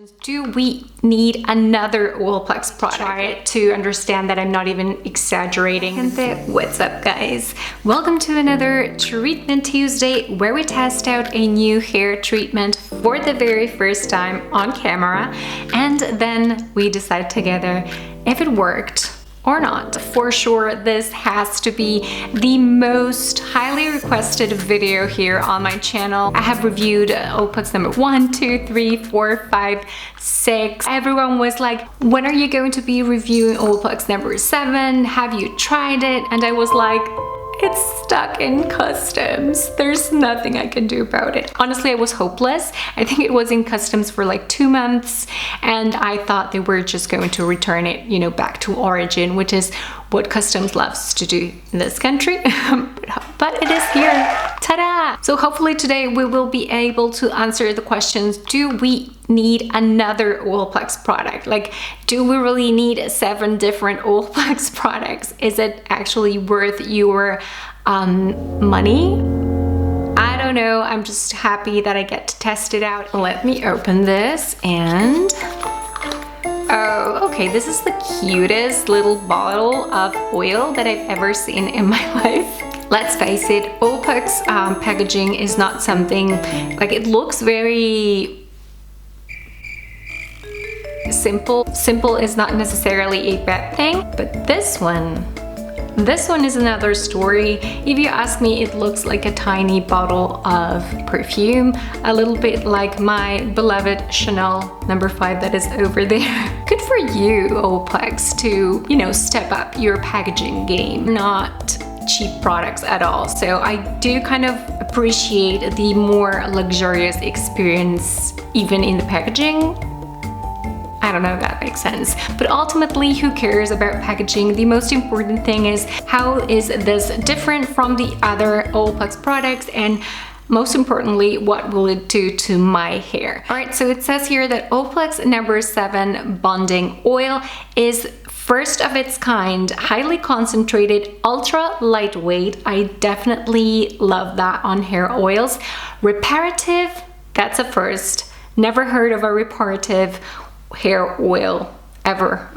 Do we need another Olaplex product? Try it to understand that I'm not even exaggerating. What's up, guys? Welcome to another Treatment Tuesday where we test out a new hair treatment for the very first time on camera, and then we decide together if it worked or not. For sure, this has to be the most highly requested video here on my channel. I have reviewed Olaplex number 1, 2, 3, 4, 5, 6. Everyone was like, when are you going to be reviewing Olaplex number 7? Have you tried it? And I was like, it's stuck in customs. There's nothing I can do about it. Honestly, I was hopeless. I think it was in customs for like 2 months, and I thought they were just going to return it, you know, back to origin, which is what customs loves to do in this country. But it is here. Ta-da! So hopefully today we will be able to answer the questions, do we need another Olaplex product? Like, do we really need 7 different Olaplex products? Is it actually worth your money? I don't know. I'm just happy that I get to test it out. Let me open this and... oh, okay, this is the cutest little bottle of oil that I've ever seen in my life. Let's face it, Olaplex packaging is not something, like, it looks very simple. Simple is not necessarily a bad thing, but this one is another story. If you ask me, it looks like a tiny bottle of perfume, a little bit like my beloved Chanel number 5 that is over there. Good for you, Olaplex, to, you know, step up your packaging game. Not cheap products at all. So I do kind of appreciate the more luxurious experience even in the packaging. I don't know if that makes sense. But ultimately, who cares about packaging? The most important thing is, how is this different from the other Olaplex products? And most importantly, what will it do to my hair? All right, so it says here that Olaplex Nº7 bonding oil is first of its kind, highly concentrated, ultra lightweight. I definitely love that on hair oils. Reparative, that's a first. Never heard of a reparative hair oil ever.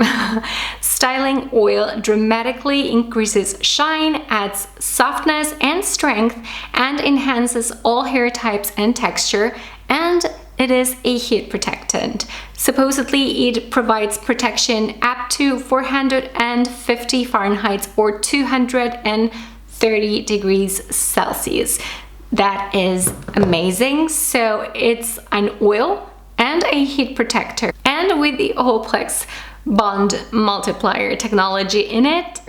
Styling oil dramatically increases shine, adds softness and strength, and enhances all hair types and texture, and it is a heat protectant. Supposedly, it provides protection up to 450 Fahrenheit or 230 degrees Celsius. That is amazing. So it's an oil and a heat protector, and with the Olaplex bond multiplier technology in it,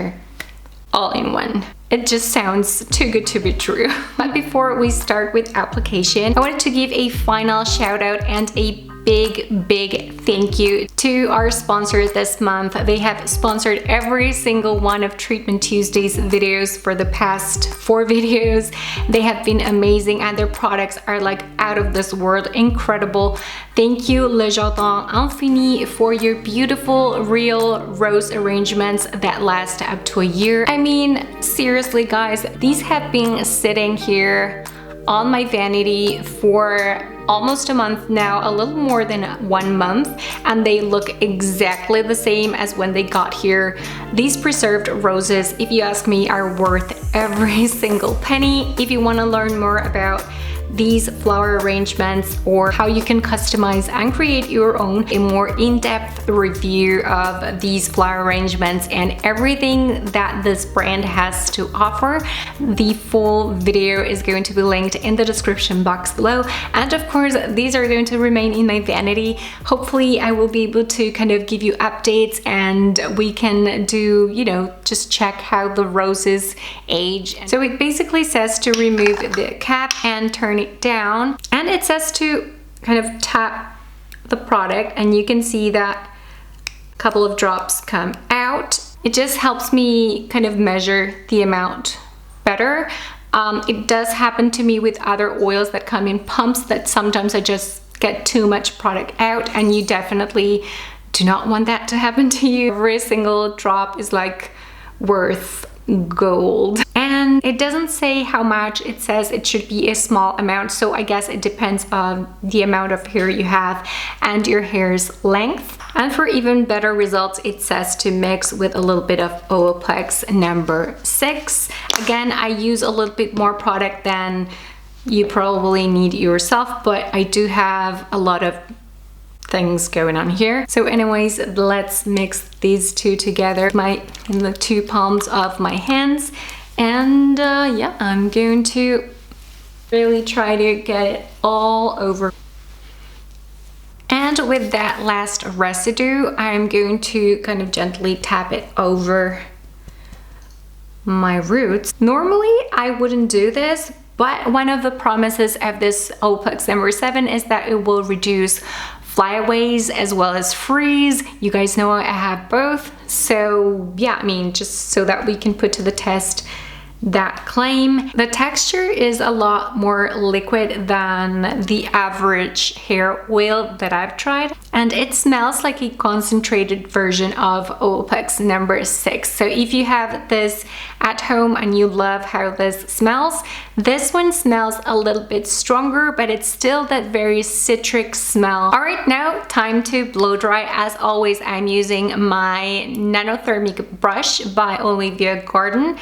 all in one. It just sounds too good to be true. But before we start with application, I wanted to give a final shout out and a big thank you to our sponsors this month. They have sponsored every single one of Treatment Tuesday's videos for the past 4 videos. They have been amazing, and their products are like out of this world, incredible. Thank you Le Jardin Infini for your beautiful real rose arrangements that last up to a year. I mean, seriously guys, these have been sitting here on my vanity for almost a month now, a little more than 1 month, and they look exactly the same as when they got here. These preserved roses, if you ask me, are worth every single penny. If you want to learn more about these flower arrangements or how you can customize and create your own, a more in-depth review of these flower arrangements and everything that this brand has to offer, the full video is going to be linked in the description box below. And of course, these are going to remain in my vanity. Hopefully I will be able to kind of give you updates, and we can do, you know, just check how the roses age. So it basically says to remove the cap and turn it down, and it says to kind of tap the product, and you can see that a couple of drops come out. It just helps me kind of measure the amount better. It does happen to me with other oils that come in pumps that sometimes I just get too much product out, and you definitely do not want that to happen to you. Every single drop is like worth gold. And And it doesn't say how much, it says it should be a small amount, so I guess it depends on the amount of hair you have and your hair's length. And for even better results, it says to mix with a little bit of Olaplex Nº6. Again, I use a little bit more product than you probably need yourself, but I do have a lot of things going on here. So anyways, let's mix these two together in the two palms of my hands. And yeah, I'm going to really try to get it all over. And with that last residue, I'm going to kind of gently tap it over my roots. Normally, I wouldn't do this, but one of the promises of this Olaplex Nº7 is that it will reduce flyaways as well as freeze. You guys know I have both. So yeah, I mean, just so that we can put to the test that claim. The texture is a lot more liquid than the average hair oil that I've tried, and it smells like a concentrated version of Olaplex Nº6. So if you have this at home and you love how this smells, this one smells a little bit stronger, but it's still that very citric smell. All right, now time to blow dry. As always, I'm using my nanothermic brush by Olivia Garden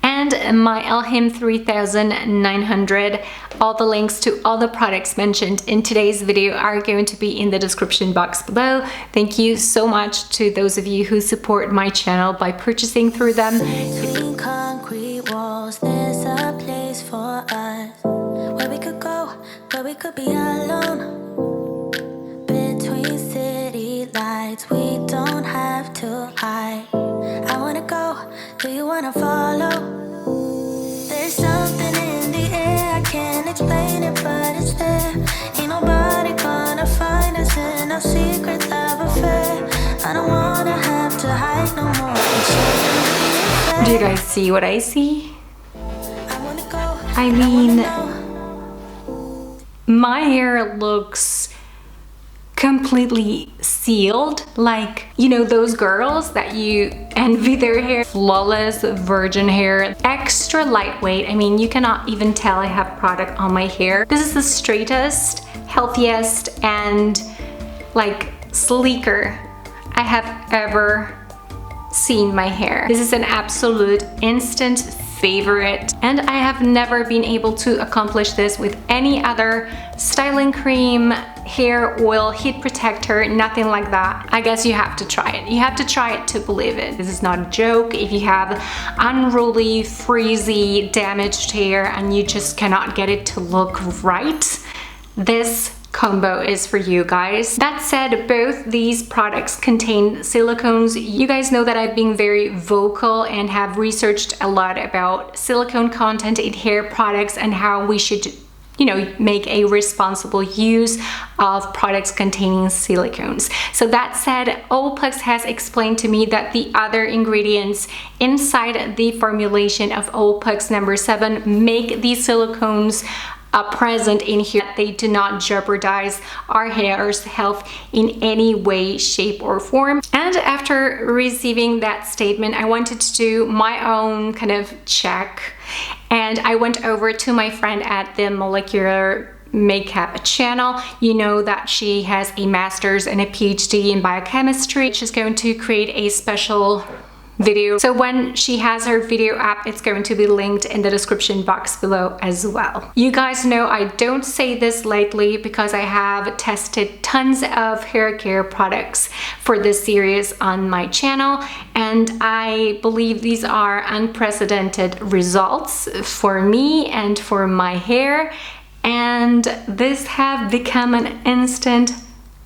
and my Hmmm 3900. All the links to all the products mentioned in today's video are going to be in the description box below. Thank you so much to those of you who support my channel by purchasing through them. Between concrete walls, there's a place for us where we could go, where we could be alone. Between city lights, we don't have to hide. I wanna go, do you wanna follow? There's something in the air, I can't explain it, but it's there. Ain't nobody gonna find us in our secret love affair. I don't wanna have to hide no more. Do you guys see what I see? I mean, my hair looks completely sealed, like, you know, those girls that you envy their hair, flawless virgin hair, extra lightweight. I mean, you cannot even tell I have product on my hair. This is the straightest, healthiest, and like sleeker I have ever seen my hair. This is an absolute instant favorite, and I have never been able to accomplish this with any other styling cream, hair oil, heat protector, nothing like that. I guess you have to try it. You have to try it to believe it. This is not a joke. If you have unruly, frizzy, damaged hair and you just cannot get it to look right, this combo is for you guys. That said, both these products contain silicones. You guys know that I've been very vocal and have researched a lot about silicone content in hair products and how we should, you know, make a responsible use of products containing silicones. So that said, Olaplex has explained to me that the other ingredients inside the formulation of Olaplex Nº7 make these silicones present in here. They do not jeopardize our hair's health in any way, shape, or form. And after receiving that statement, I wanted to do my own kind of check, and I went over to my friend at the Molecular Makeup channel. You know that she has a master's and a PhD in biochemistry. She's going to create a special video. So when she has her video up, it's going to be linked in the description box below as well. You guys know I don't say this lightly because I have tested tons of hair care products for this series on my channel, and I believe these are unprecedented results for me and for my hair, and this have become an instant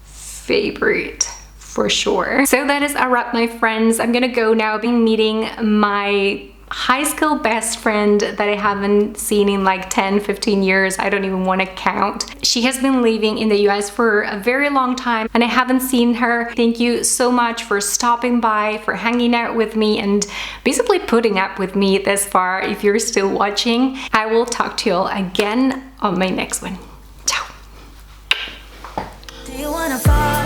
favorite for sure. So that is a wrap, my friends. I'm gonna go now. I've been meeting my high school best friend that I haven't seen in like 10-15 years. I don't even want to count. She has been living in the US for a very long time and I haven't seen her. Thank you so much for stopping by, for hanging out with me and basically putting up with me this far if you're still watching. I will talk to you all again on my next one. Ciao. Do you wanna fall?